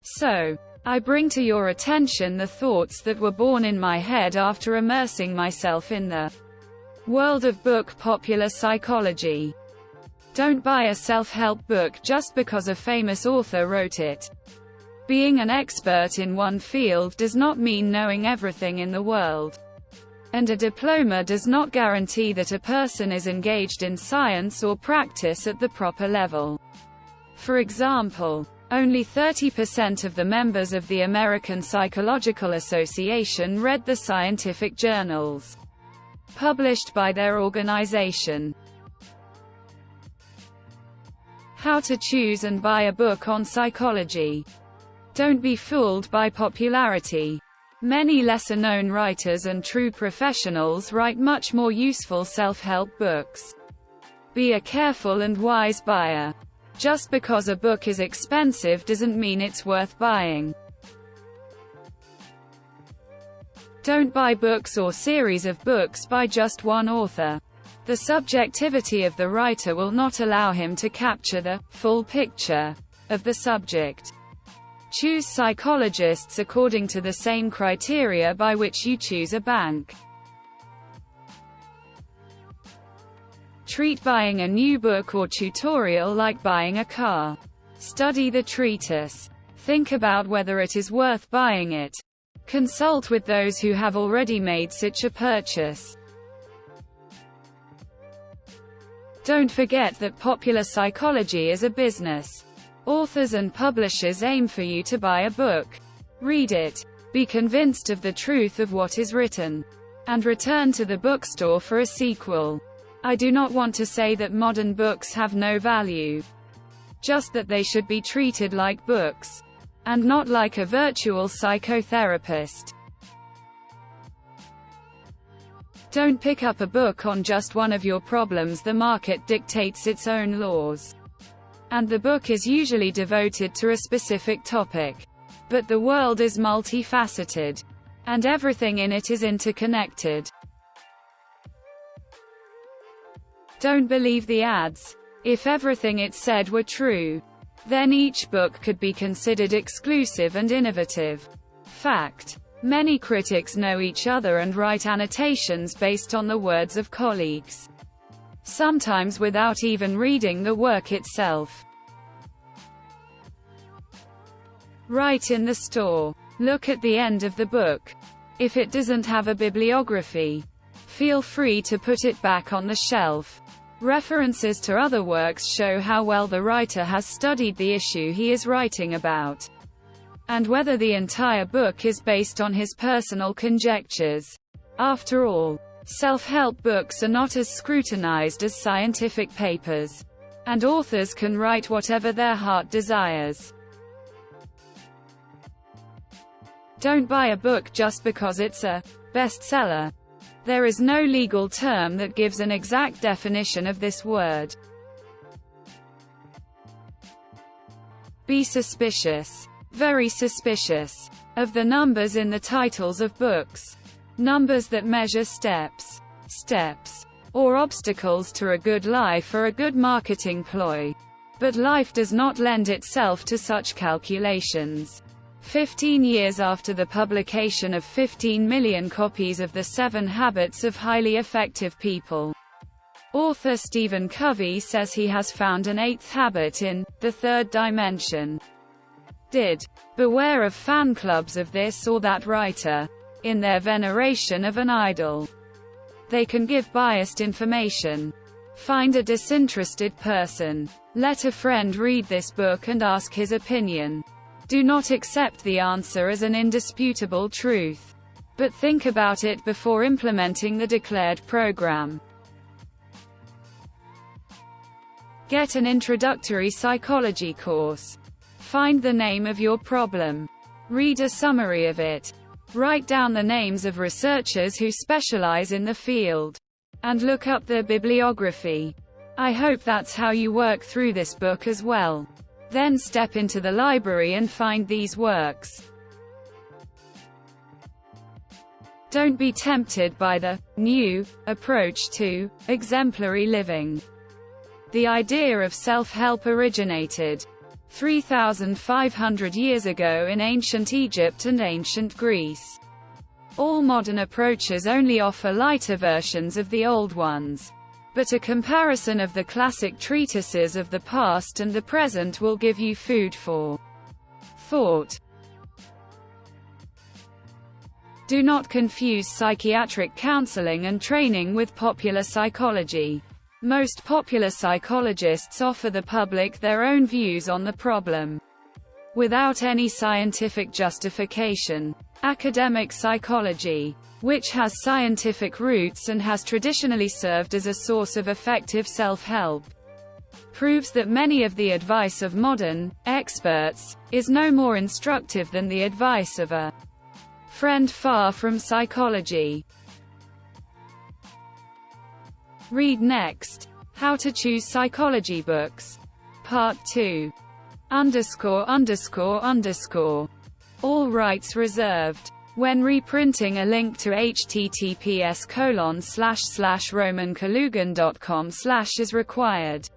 So, I bring to your attention the thoughts that were born in my head after immersing myself in the world of book popular psychology. Don't buy a self-help book just because a famous author wrote it. Being an expert in one field does not mean knowing everything in the world. And a diploma does not guarantee that a person is engaged in science or practice at the proper level. For example, only 30% of the members of the American Psychological Association read the scientific journals published by their organization. How to choose and buy a book on psychology. Don't be fooled by popularity. Many lesser-known writers and true professionals write much more useful self-help books. Be a careful and wise buyer. Just because a book is expensive doesn't mean it's worth buying. Don't buy books or series of books by just one author. The subjectivity of the writer will not allow him to capture the full picture of the subject. Choose psychologists according to the same criteria by which you choose a bank. Treat buying a new book or tutorial like buying a car. Study the treatise. Think about whether it is worth buying it. Consult with those who have already made such a purchase. Don't forget that popular psychology is a business. Authors and publishers aim for you to buy a book. Read it. Be convinced of the truth of what is written. And return to the bookstore for a sequel. I do not want to say that modern books have no value. Just that they should be treated like books. And not like a virtual psychotherapist. Don't pick up a book on just one of your problems. The market dictates its own laws. And the book is usually devoted to a specific topic. But the world is multifaceted. And everything in it is interconnected. Don't believe the ads. If everything it said were true, then each book could be considered exclusive and innovative. Fact. Many critics know each other and write annotations based on the words of colleagues. Sometimes without even reading the work itself. Write in the store. Look at the end of the book. If it doesn't have a bibliography, feel free to put it back on the shelf. References to other works show how well the writer has studied the issue he is writing about, and whether the entire book is based on his personal conjectures. After all, self-help books are not as scrutinized as scientific papers, and authors can write whatever their heart desires. Don't buy a book just because it's a bestseller. There is no legal term that gives an exact definition of this word. Be suspicious. Very suspicious. Of the numbers in the titles of books. Numbers that measure steps. Or obstacles to a good life are a good marketing ploy. But life does not lend itself to such calculations. 15 years after the publication of 15 million copies of The 7 Habits of Highly Effective People, author Stephen Covey says he has found an eighth habit in the third dimension. Beware of fan clubs of this or that writer, in their veneration of an idol. They can give biased information. Find a disinterested person. Let a friend read this book and ask his opinion. Do not accept the answer as an indisputable truth, but think about it before implementing the declared program. Get an introductory psychology course. Find the name of your problem. Read a summary of it. Write down the names of researchers who specialize in the field. And look up their bibliography. I hope that's how you work through this book as well. Then step into the library and find these works. Don't be tempted by the new approach to exemplary living. The idea of self-help originated 3,500 years ago in ancient Egypt and ancient Greece. All modern approaches only offer lighter versions of the old ones. But a comparison of the classic treatises of the past and the present will give you food for thought. Do not confuse psychiatric counseling and training with popular psychology. Most popular psychologists offer the public their own views on the problem, without any scientific justification. Academic psychology, which has scientific roots and has traditionally served as a source of effective self-help, proves that many of the advice of modern experts is no more instructive than the advice of a friend far from psychology. Read next. How to choose psychology books. Part 2. All rights reserved. When reprinting, a link to https://romankalugan.com/ is required.